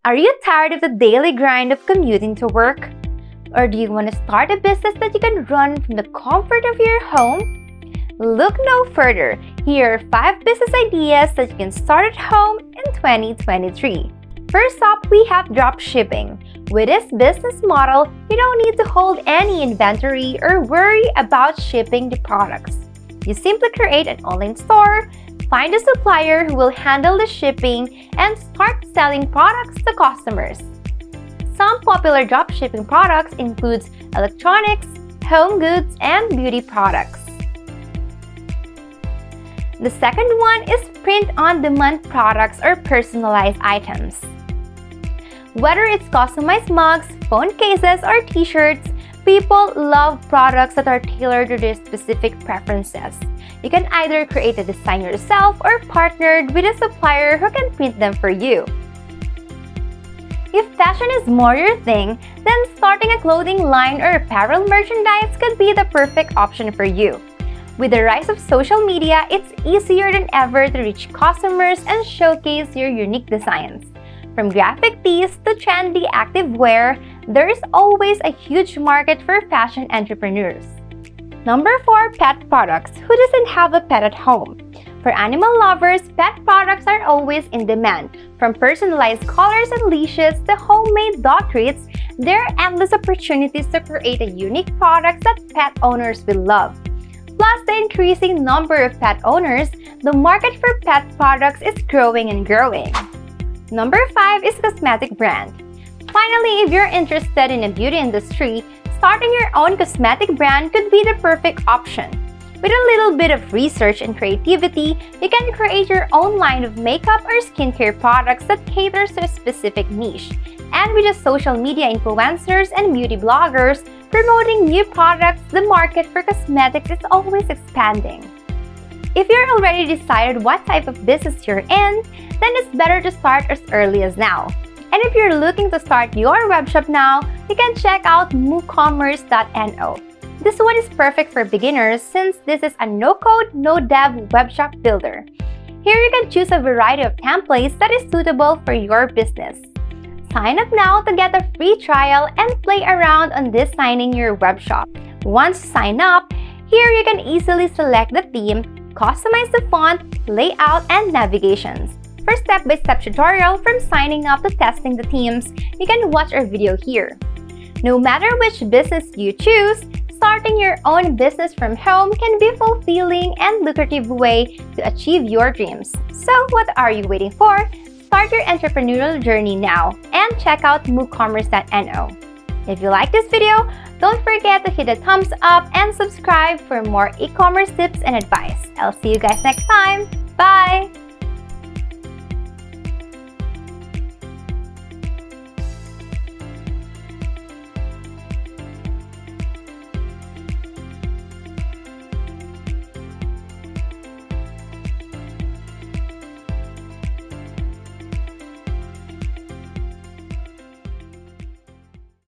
Are you tired of the daily grind of commuting to work? Or do you want to start a business that you can run from the comfort of your home? Look no further. Here are 5 business ideas that you can start at home in 2023. First up, we have drop shipping. With this business model, you don't need to hold any inventory or worry about shipping the products. You simply create an online store, find a supplier who will handle the shipping, and start selling products to customers. Some popular dropshipping products include electronics, home goods, and beauty products. The second one is print-on-demand products or personalized items. Whether it's customized mugs, phone cases, or t-shirts, people love products that are tailored to their specific preferences. You can either create a design yourself or partnered with a supplier who can print them for you. If fashion is more your thing, then starting a clothing line or apparel merchandise could be the perfect option for you. With the rise of social media, it's easier than ever to reach customers and showcase your unique designs. From graphic tees to trendy activewear, there is always a huge market for fashion entrepreneurs. Number 4, pet products. Who doesn't have a pet at home? For animal lovers, pet products are always in demand. From personalized collars and leashes to homemade dog treats, there are endless opportunities to create a unique product that pet owners will love. Plus the increasing number of pet owners, the market for pet products is growing and growing. Number 5 is cosmetic brand. Finally, if you're interested in the beauty industry, starting your own cosmetic brand could be the perfect option. With a little bit of research and creativity, you can create your own line of makeup or skincare products that caters to a specific niche. And with the social media influencers and beauty bloggers promoting new products, the market for cosmetics is always expanding. If you're already decided what type of business you're in, then it's better to start as early as now. And if you're looking to start your webshop now, you can check out Moocommerce.no. This one is perfect for beginners since this is a no-code, no-dev webshop builder. Here you can choose a variety of templates that is suitable for your business. Sign up now to get a free trial and play around on designing your webshop. Once you sign up, here you can easily select the theme, customize the font, layout, and navigations. For step-by-step tutorial from signing up to testing the themes, you can watch our video here. No matter which business you choose, starting your own business from home can be a fulfilling and lucrative way to achieve your dreams. So what are you waiting for? Start your entrepreneurial journey now and check out Moocommerce.no. If you like this video, don't forget to hit the thumbs up and subscribe for more e-commerce tips and advice. I'll see you guys next time. Bye!